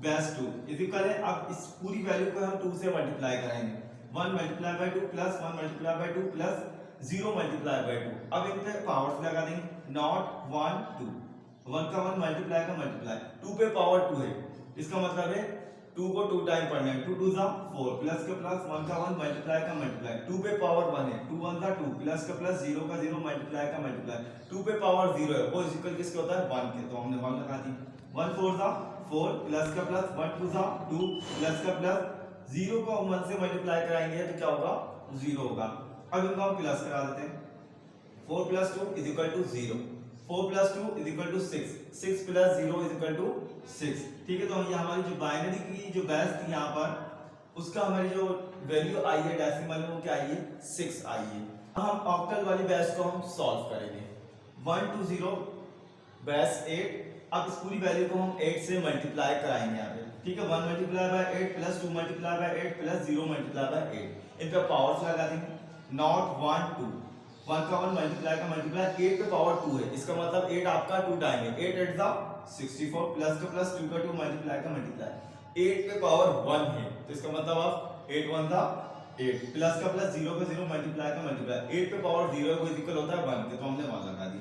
बेस 2 इक्वल है। अब इस पूरी वैल्यू को हम 2 से मल्टीप्लाई करेंगे। 1 multiply by 2 plus 1 multiply by 2 plus 0 multiply by 2। अब इन पे पावर्स लगा देंगे। नॉट 1 2 1 का 1 मल्टीप्लाई का मल्टीप्लाई 2 पे पावर 2 है, इसका मतलब है 2 को 2 टाइम पढ़ना है। 2 2 जा 4 प्लस का प्लस 1 का 1 मल्टीप्लाई का मल्टीप्लाई 2 पे पावर 1 है। 2 1 जा 2 प्लस का प्लस 0 का 0 मल्टीप्लाई का मल्टीप्लाई 2 पे पावर 0 है, वो इक्वल किसके होता है 1 के, तो हमने 1 लगा दी। 1 4 जा 4 प्लस का प्लस 1 2 जा 2 प्लस का प्लस 0 को 1 से मल्टीप्लाई कराएंगे तो क्या होगा 0 होगा। अब इनको हम प्लस करा देते हैं। 4 plus 2 is equal to 0, 4 plus 2 is equal to 6, 6 plus 0 is equal to 6। ठीक है, तो ये हमारी जो बाइनरी की जो बेस थी यहाँ पर उसका हमारी जो वैल्यू आई है डेसिमल में वो क्या आई है 6 आई है। हम ऑक्टल वाली बेस को हम सॉल्व करेंगे। 1 2 0 बेस 8। अब इस पूरी वैल्यू को हम 8 से मल्टीप्लाई कराएंगे यहाँ पे। ठीक है, 1 multiply by 8 plus 2 multiply by 8 plus 0 multiply by 8, इन पे पावर्स लगा देंगे। नॉट 1 2 1 का 1 मल्टीप्लाई का मल्टीप्लाई 8 पे पावर 2 है, इसका मतलब 8 आपका 2 टाइम है। 8 8 जा 64 प्लस का प्लस 2 का 2 मल्टीप्लाई का मल्टीप्लाई 8 पे पावर 1 है, तो इसका मतलब आप 8 1 जा 8 प्लस का प्लस 0 का 0 मल्टीप्लाई का मल्टीप्लाई 8 पे पावर 0 को इक्वल होता है 1 के, तो हमने 1 लगा दी।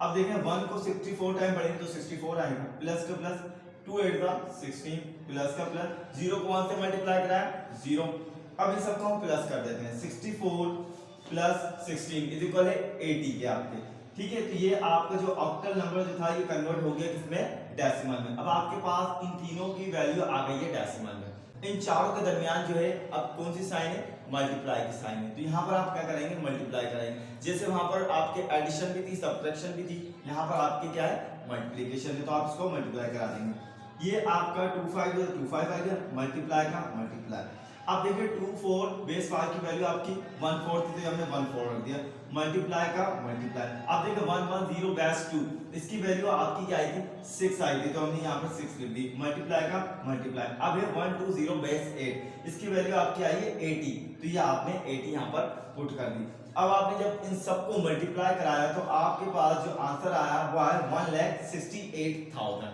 अब देखें 1 को 64 टाइम पढ़ेंगे तो 64 आएगा, प्लस का प्लस 2 8 जा 16 प्लस का प्लस 0 को 1 से मल्टीप्लाई कराया 0। अब इन सबको हम प्लस कर देते हैं। 64 प्लस 16 इज इक्वल है 80 के आपके। ठीक है, तो ये आपका जो ऑक्टल नंबर जो था ये कन्वर्ट हो गया किसमें डेसिमल में। अब आपके पास इन तीनों की वैल्यू आ गई है डेसिमल में। इन चारों के दरमियान जो है अब कौन सी साइन है मल्टीप्लाई की साइन है, तो यहाँ पर आप क्या करेंगे मल्टीप्लाई करेंगे। जैसे वहां पर आपके एडिशन भी थी सब्ट्रैक्शन भी थी, यहाँ पर आपके क्या है मल्टीप्लिकेशन है, तो आप इसको मल्टीप्लाई करा देंगे। ये आपका 2 5 2 5 आ गया मल्टीप्लाई का मल्टीप्लाई। आप देखिए 2 4 बेस 5 की वैल्यू आपकी 1 4 थी तो हमने 1 4 रख दिया मल्टीप्लाई का मल्टीप्लाई। आप देखिए 1 1 0 बेस 2 इसकी वैल्यू आपकी क्या आई थी 6 आई थी, तो हमने यहाँ पर 6 लिख दी मल्टीप्लाई का मल्टीप्लाई। अब ये 1 2 0 बेस 8 इसकी वैल्यू आपकी आई है 80, तो ये आपने 80 यहाँ पर पुट कर दी। अब आपने जब इन सबको मल्टीप्लाई कराया तो आपके पास जो आंसर आया वो है 1,68,000।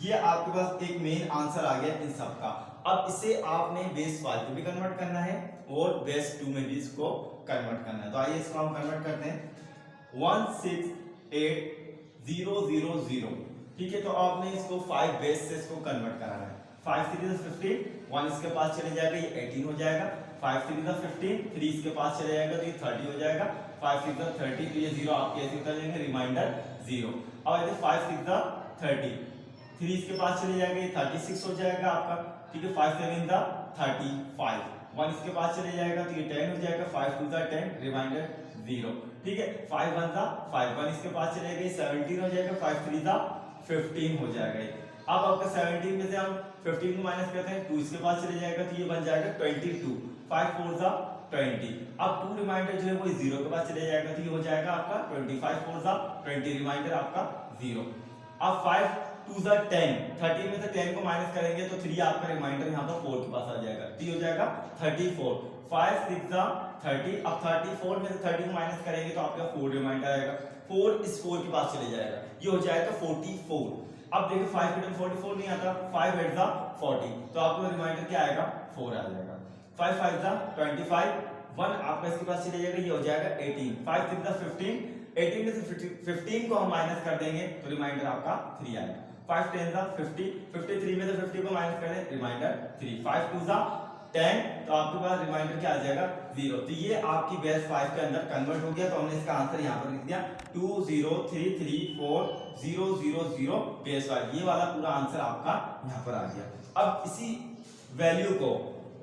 ये आपके पास एक मेन आंसर आ गया इन सब का। अब इसे आपने बेस 5 में भी कन्वर्ट करना है और बेस 2 में भी इसको कन्वर्ट करना है, तो आइए इसको हम कन्वर्ट करते हैं। 168,000। ठीक है, तो आपने इसको 5 बेस से इसको कन्वर्ट कराना है। 5 3 15 1 इसके पास चले जाएगा ये 18 हो जाएगा। 5 3 15 3 इसके पास चले जाएगा तो ये 30 हो जाएगा। 5 6 30 तो ये 0 आपके ऐसे उतर जाएंगे रिमाइंडर 0। अब ऐसे 5 6 30 3 इसके पास चले जाएगा ये 36 हो जाएगा आपका। ठीक है, 5 7 35 1 इसके पास चले जाएगा तो ये 10 हो जाएगा। 5 2 10 रिमाइंडर 0। ठीक है, 5 1 5 1 इसके पास चले जाएगा 17 हो जाएगा। 5 3 15 हो जाएगा। अब आपका 17 में से हम 15 को माइनस करते हैं 2 इसके पास चले जाएगा तो ये बन जाएगा 22। 5 4 20। अब 2 रिमाइंडर जो है वो 0 के पास चले जाएगा तो ये हो जाएगा आपका 25 4 20 रिमाइंडर आपका 0। अब 5 2 10 30 में से 10 को माइनस करेंगे तो 3 आपका रिमाइंडर यहाँ पर 4 के पास आ जाएगा, तो हो जाएगा 34। 5 6 30। अब 34 में से 30 को माइनस करेंगे तो आपका 4 रिमाइंडर आएगा। 4 इस 4 के पास चले जाएगा, ये हो जाएगा 44। अब देखिए 5 में 44 नहीं आता, 5 8 40, तो आपको रिमाइंडर क्या आएगा 4 आ जाएगा। 5 5 25 1 आपका इसके पास चले जाएगा, ये हो जाएगा 18। 5 6 15 18 में से 15 को हम माइनस कर देंगे तो रिमाइंडर आपका 3 आएगा। 5 10 50 53 में से 50 को माइनस करें रिमाइंडर 3। 5 2 10 तो आपके पास रिमाइंडर क्या आ जाएगा 0। तो ये आपकी बेस 5 के अंदर कन्वर्ट हो गया, तो हमने इसका आंसर यहाँ पर लिख दिया 20334 बेस 5। ये वाला पूरा आंसर आपका यहाँ पर आ गया। अब इसी वैल्यू को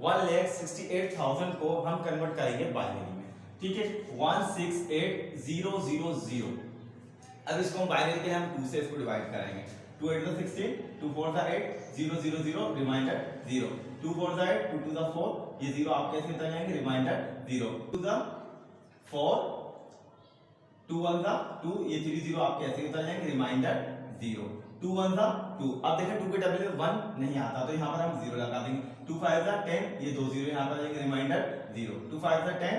1,68,000 को हम कन्वर्ट करेंगे बाइनरी में। ठीक है, 168,000। अब इसको हम बाइनरी के लिए हम 2 से इसको डिवाइड करेंगे। 2 8 16 2 4 8 0 0 0 रिमाइंडर 0। 2 4 8 2 2 4 ये 0 आप कैसे उतर जाएंगे रिमाइंडर 0। 2 4 2 1 2 ये 3 0 आप कैसे उतर जाएंगे रिमाइंडर 0। 2 1 2। अब देखें 2 के डबल में 1 नहीं आता तो यहाँ पर हम 0 लगा देंगे। 2 5 10 ये 2 0 यहाँ पर आ जाएंगे रिमाइंडर 0। 2 5 10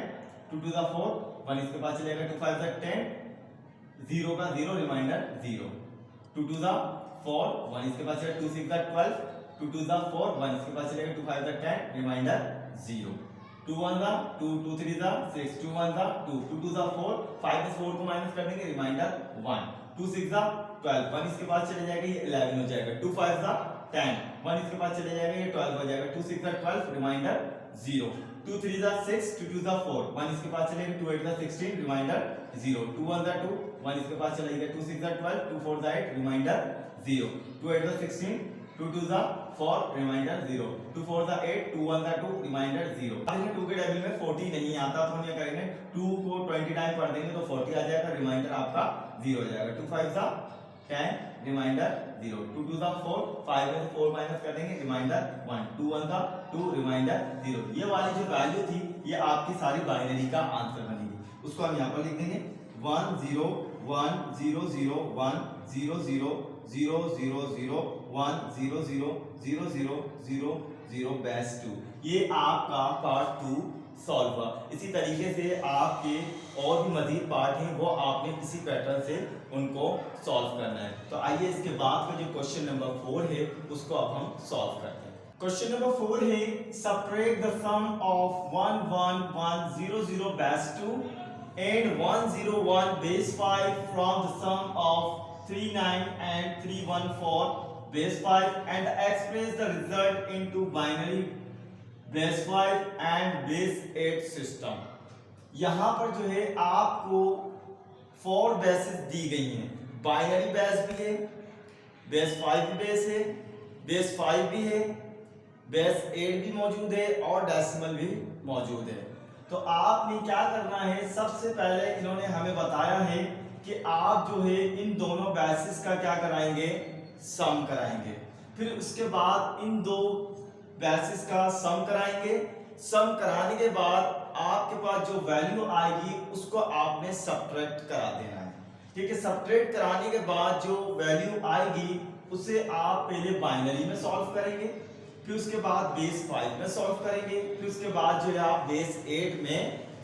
2 2 4 1 इसके पास चलेगा। 2 5 10 0 का 0 रिमाइंडर 0। 2 2 4 1 इसके पास चलेगा 2 6 12 2 2 4 1 इसके पास चलेगा 2 5 10 रिमाइंडर 0 2 1 2 2 3 6 2 1 2 2 2 4 5 में 4 को माइनस कर देंगे रिमाइंडर 1 2 6 12 1 इसके पास चले जाएगा ये 11 हो जाएगा 2 5 10 1 इसके पास चले जाएगा ये 12 हो जाएगा 2 6 12 रिमाइंडर 0 2 3 6 2 2 4 1 इसके पास चलेगा 2 8 16 रिमाइंडर 0 2 1 2 1 इसके पास चलेगा 2 6 12 2 4 8 रिमाइंडर 0 2 8 16 2 2 4 रिमाइंडर 0 2 4 8 2 1 2 रिमाइंडर 0। अब 2 के टेबल में 40 नहीं आता तो हम ये करेंगे 2 को 20 टाइम पढ़ देंगे तो 40 आ जाएगा रिमाइंडर आपका 0 हो जाएगा 2 5 10 रिमाइंडर 0 2 2 4 5 में 4 माइनस कर देंगे रिमाइंडर 1 2 1 2 रिमाइंडर 0। ये वाली जो वैल्यू थी ये आपकी सारी बाइनरी का आंसर बनेगी उसको हम यहाँ पर लिख देंगे 1 0 1 0 0 1 0 0 0 0 0 1 0 0 0 0 0 0 बेस 2। ये आपका पार्ट 2 सॉल्व हुआ। इसी तरीके से आपके और भी मजीद पार्ट हैं वो आपने इसी पैटर्न से उनको सॉल्व करना है। तो आइए इसके बाद का जो क्वेश्चन नंबर 4 है उसको अब हम सॉल्व करते हैं। क्वेश्चन नंबर 4 है subtract the sum of 1 1 1 0 0 base 2 and 1 0 1 base 5 from the sum of 3 9 and 3 1 4 base 5 and express the result into binary base 5 and base 8 system। यहाँ पर जो है आपको 4 बेसेस दी गई हैं, बाइनरी बेस भी है, बेस 5 भी बेस है, बेस 5 भी है, बेस 8 भी मौजूद है और डेसिमल भी मौजूद है। तो आपने क्या करना है, सबसे पहले इन्होंने हमें बताया है कि आप जो है इन दोनों बेसिस का क्या कराएंगे, सम कराएंगे। फिर उसके बाद इन दो बेसिस का सम कराएंगे। सम कराने के बाद आपके पास जो वैल्यू आएगी उसको आपने सब्ट्रैक्ट करा देना है। ठीक है, सब्ट्रैक्ट कराने के बाद जो वैल्यू आएगी उसे आप पहले बाइनरी में सॉल्व करेंगे, फिर उसके बाद बेस 5 में सॉल्व करेंगे, फिर उसके बाद जो है आप बेस 8 में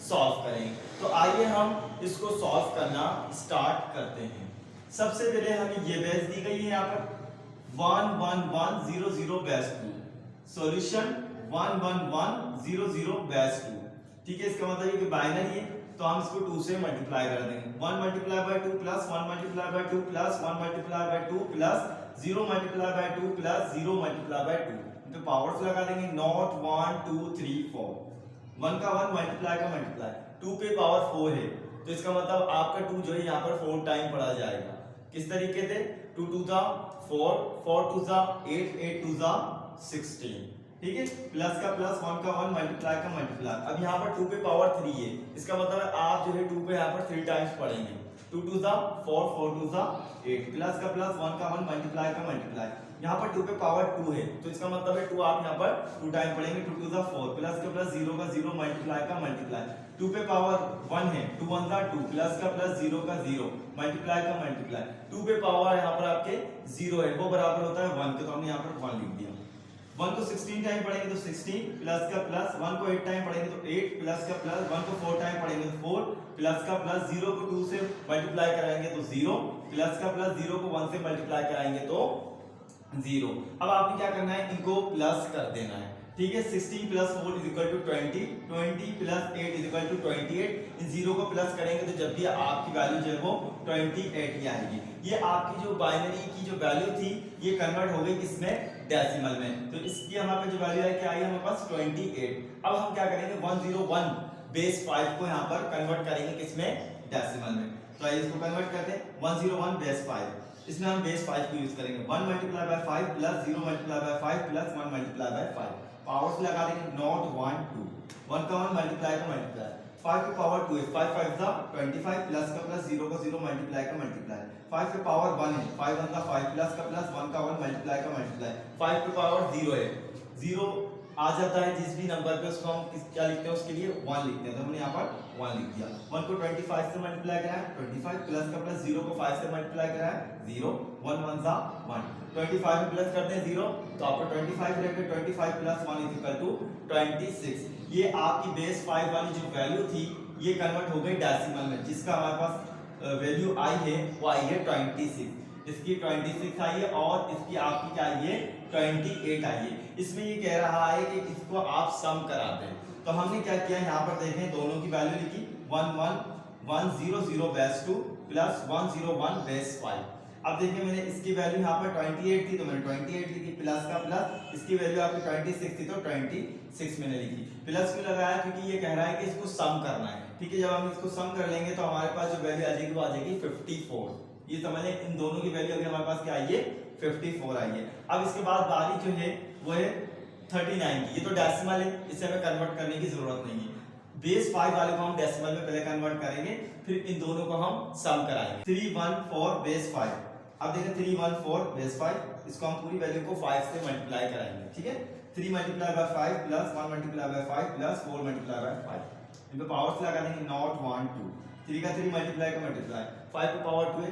सॉल्व करेंगे। तो आइए हम इसको सॉल्व करना स्टार्ट करते हैं। सबसे पहले हमें ये बेस दी गई है यहाँ पर 1 1 1 0 0 बेस 2, सॉल्यूशन 1 1 1 0 0 बेस 2। ठीक है, इसका मतलब ये कि बाइनरी है तो हम इसको 2 से मल्टीप्लाई कर देंगे। 1 multiply by 2 plus 1 multiply by 2 plus 1 multiply by 2 plus 0 multiply by 2 plus 0 multiply by 2। तो पावर्स लगा देंगे, नॉट 1 2 3 4, 1 का 1 मल्टीप्लाई का मल्टीप्लाई, 2 पे पावर 4 है तो इसका मतलब आपका 2 जो है यहाँ पर 4 टाइम पढ़ा जाएगा। किस तरीके से, 2 2 4 4 2 8 8 2 16। ठीक है, प्लस का प्लस 1 का 1 मल्टीप्लाई का मल्टीप्लाई। अब यहाँ पर 2 पे पावर 3 है, इसका मतलब है आप जो है 2 को यहाँ पर 3 टाइम्स पढ़ेंगे। 2 2 4 4 2 8, प्लस का प्लस 1 का 1 मल्टीप्लाई का मल्टीप्लाई। यहाँ पर 2 पे पावर 2 है तो इसका मतलब है 2 आप यहाँ पर 2 टाइम पढ़ेंगे। 2 2 4, प्लस का प्लस 0 का 0 मल्टीप्लाई का मल्टीप्लाई। 2 पे पावर 1 है, 2 1 2, प्लस का प्लस 0 का 0 मल्टीप्लाई का मल्टीप्लाई। 2 पे पावर यहाँ पर आपके 0 है वो बराबर होता है 1 के, तो हमने यहाँ पर 1 लिख दिया। 1 को 16 टाइम पढ़ेंगे तो 16, प्लस का प्लस 1 को 8 टाइम पढ़ेंगे तो 8, प्लस का प्लस 1 को 4 टाइम पढ़ेंगे तो 4, प्लस का प्लस 0 को 2 से मल्टीप्लाई कराएंगे तो 0, प्लस का प्लस 0 को 1 से मल्टीप्लाई कराएंगे तो 0। अब आपने क्या करना है, इनको प्लस कर देना है। ठीक है, 16 plus 4 is equal to 20, 20 plus 8 is equal to 28। इन 0 को प्लस करेंगे तो जब भी आपकी वैल्यू जो है वो 28 ही आएगी। ये आपकी जो बाइनरी की जो वैल्यू थी ये कन्वर्ट हो गई किसमें, डेसिमल में। तो इसकी हमारे पास जो वैल्यू है क्या आई हमारे पास 28। अब हम क्या करेंगे, 101 बेस 5 को यहाँ पर कन्वर्ट करेंगे किसमें, डेसिमल में। तो आइए इसको कन्वर्ट करते हैं, 101 बेस 5, इसमें हम बेस 5 को यूज करेंगे। 1 multiply by 5 plus 0 multiply by 5 plus 1 multiply by 5। Powers लगा देंगे, नॉट 1 2, 1 का 1 मल्टीप्लाई का मल्टीप्लाई। 5 की पावर 2 है, 5 5 25, प्लस का प्लस 0 का 0 मल्टीप्लाई का मल्टीप्लाई। 5 की पावर 1 है, 5 1 5, प्लस का प्लस 1 का 1 मल्टीप्लाई का मल्टीप्लाई। 5 की पावर 0 है, 0 आ जाता है जिस भी नंबर पे उसको हम क्या लिखते हैं, उसके लिए 1 लिखते हैं। तो हमने यहाँ पर 1 लिख दिया। 1 को 25 से मल्टीप्लाई कराया 25, प्लस का प्लस 0 को 5 से मल्टीप्लाई कराया 0, 1 1 1, 25 में प्लस करते हैं 0 तो आपको 25 रहेगा। 25 प्लस 1 इज इक्वल टू 26। ये आपकी बेस 5 वाली जो वैल्यू थी ये कन्वर्ट हो गई डेसिमल में, जिसका हमारे पास वैल्यू आई है वो आई है 26। इसकी 26 आई है और इसकी आपकी क्या आई है 28 आई है। इसमें ये कह रहा है कि इसको आप सम करा दें। तो हमने क्या किया, यहाँ पर देखें दोनों की वैल्यू लिखी 11100 बेस 2 प्लस 101 बेस 5। अब देखिए मैंने इसकी वैल्यू यहाँ पर 28 थी तो मैंने 28 लिखी, प्लस का प्लस, इसकी वैल्यू आपकी 26 थी तो 26 मैंने लिखी। प्लस क्यों लगाया, क्योंकि ये कह रहा है कि इसको सम करना है। ठीक है, जब हम इसको सम कर लेंगे तो हमारे पास जो वैल्यू आ जाएगी वो आ जाएगी 54। ये समझ लें, इन दोनों की वैल्यू अभी हमारे पास क्या आई है 54 आई है। अब इसके बाद बारी जो है वो है 39 की। ये तो डेसिमल है, इसे हमें कन्वर्ट करने की जरूरत नहीं है। बेस 5 वाले को हम डेसिमल में पहले कन्वर्ट करेंगे, फिर इन दोनों को हम सम कराएंगे। 314 बेस 5। अब देखिए 314 बेस 5, इसको हम पूरी वैल्यू को 5 से मल्टीप्लाई कराएंगे। ठीक है, 3 multiply by 5 plus 1 multiply by 5 plus 4 multiply by 5। इन पे पावर्स लगा देंगे, नॉट 1 2। 3 का 3 मल्टीप्लाई का मल्टीप्लाई, 5 पे पावर 2 है,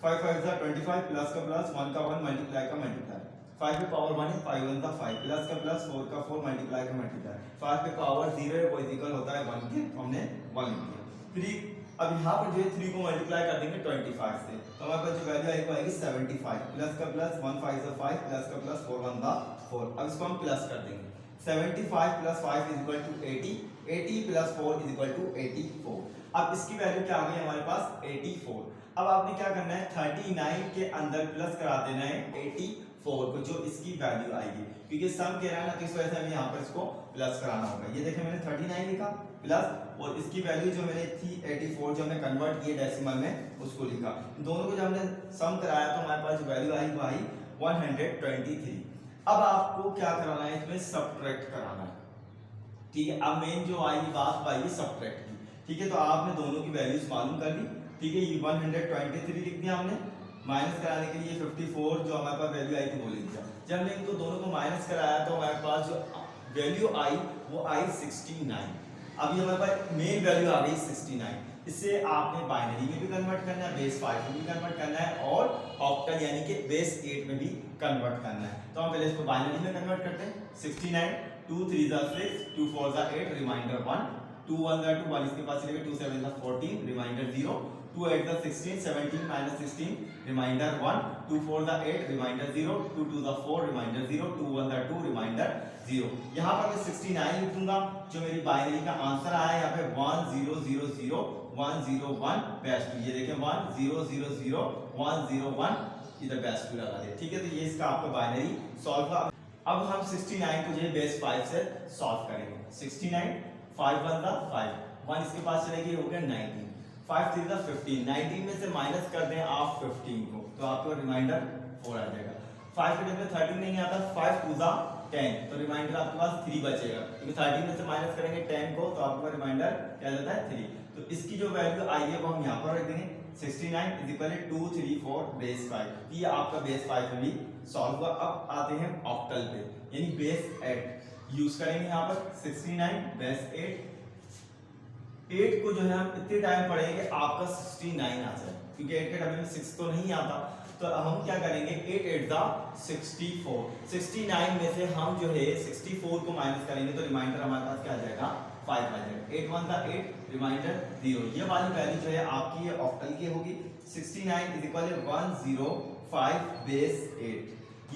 5 5 जा 25 प्लस का प्लस 1 का 1 मल्टीप्लाई का मल्टीप्लाई, 5 पे पावर 1 है, 5 1 का 5 प्लस का प्लस 4 का 4 मल्टीप्लाई का मल्टीप्लाई, 5 पे पावर 0 है वो इक्वल होता है 1 के, हमने 1 लिख दिया। फिर अब यहाँ पर जो है 3 को मल्टीप्लाई कर देंगे 25 से, तो हमारे पास जो वैल्यू आएगी वो आएगी 75 प्लस का प्लस 1 5 जा 5 प्लस का प्लस 4 1 जा 4। अब इसको हम प्लस कर देंगे, 75 plus 5 is equal to 80, 80 plus 4 is equal to 84। अब इसकी वैल्यू क्या आ गई हमारे पास 84। अब आपने क्या करना है 39 के अंदर प्लस करा देना है 84 को, जो इसकी वैल्यू आएगी, क्योंकि सम कह रहा है ना, तो इस वजह से हमें यहाँ पर इसको प्लस कराना होगा। ये देखिए मैंने 39 लिखा प्लस, और इसकी वैल्यू जो मैंने थी 84 जो हमने कन्वर्ट किए डेसिमल में उसको लिखा। दोनों को जब हमने सम कराया तो हमारे पास जो वैल्यू आई वो आई 123। अब आपको क्या कराना है, इसमें सब्ट्रैक्ट कराना है। ठीक है, अब मेन जो आई बात आई सब्ट्रैक्ट की। ठीक है, तो आपने दोनों की वैल्यूज मालूम कर ली। ठीक है, ये 123 लिख दिया हमने, माइनस कराने के लिए 54 जो हमारे पास वैल्यू आई थी वो लिख दिया। जब हमने इनको दोनों को माइनस कराया तो हमारे पास जो वैल्यू आई वो आई 69। अब ये हमारे पास मेन वैल्यू आ गई 69। इससे आपने बाइनरी में भी कन्वर्ट करना है, बेस 5 में भी कन्वर्ट करना है और ऑक्टल यानी कि बेस 8 में भी कन्वर्ट करना है। तो हम पहले इसको बाइनरी में कन्वर्ट करते हैं। 69 2 3 जा 6 2 4 जा 8 रिमाइंडर 1 2 1 जा 2 1 इसके पास चलेगा 2 7 जा 14 रिमाइंडर 0 2 8 जा 16 17 माइनस 16 रिमाइंडर 1 2 4 जा 8 रिमाइंडर 0 2 2 जा 4 रिमाइंडर 0 2 1 जा 2 रिमाइंडर 0। यहाँ पर मैं 69 लिखूंगा, जो मेरी बाइनरी का आंसर आया यहाँ पे 1000 101 बेस 2। ये देखें 1000 101 इधर बेस 2 लगा दिया। ठीक है, तो ये इसका आपका बाइनरी सॉल्व हुआ। अब हम 69 को जो है बेस 5 से सॉल्व करेंगे। 69 5 1 जा 5 1 इसके पास चलेगी, हो गया 19 5 3 जा 15 19 में से माइनस कर दें आप 15 को, तो आपको रिमाइंडर 4 आ जाएगा। 5 के जगह 13 नहीं आता, 5 2 जा 10, तो रिमाइंडर आपके पास 3 बचेगा, क्योंकि 13 में से माइनस करेंगे 10 को तो आपका रिमाइंडर क्या जाता है 3। तो इसकी जो वैल्यू आई है वो हम यहाँ पर रख देंगे 69 इज इक्वल टू 234 बेस 5। ये आपका बेस 5 में भी सॉल्व हुआ। अब आते हैं ऑक्टल पे, यानी बेस 8 यूज करेंगे यहाँ पर 69 बेस 8 को जो है हम इतने टाइम पढ़ेंगे आपका 69 आ जाए, क्योंकि 8 के डबल में 6 तो नहीं आता। तो हम क्या करेंगे 8 8 जा 64 69 में से हम जो है 64 को माइनस करेंगे तो रिमाइंडर हमारे पास क्या आ जाएगा 5 आ जाएगा। 8 1 जा 8 रिमाइंडर 0। ये वाली वैल्यू जो है आपकी ये ऑक्टल की होगी। 69 इज इक्वल टू 105 बेस 8।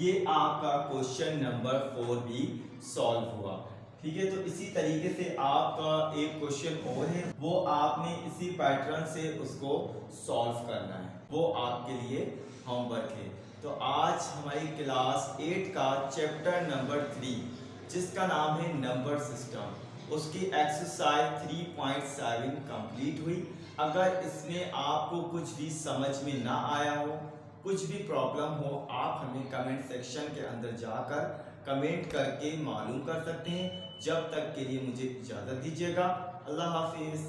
ये आपका क्वेश्चन नंबर 4 भी सॉल्व हुआ। ठीक है, तो इसी तरीके से आपका एक क्वेश्चन और है, वो आपने इसी पैटर्न से उसको सॉल्व करना है, वो आपके लिए होमवर्क है। तो आज हमारी क्लास 8 का चैप्टर नंबर 3 जिसका नाम है नंबर सिस्टम, उसकी एक्सरसाइज 3.7 कंप्लीट हुई। अगर इसमें आपको कुछ भी समझ में ना आया हो, कुछ भी प्रॉब्लम हो, आप हमें कमेंट सेक्शन के अंदर जाकर कमेंट करके मालूम कर सकते हैं। जब तक के लिए मुझे इजाज़त दीजिएगा। अल्लाह हाफिज़।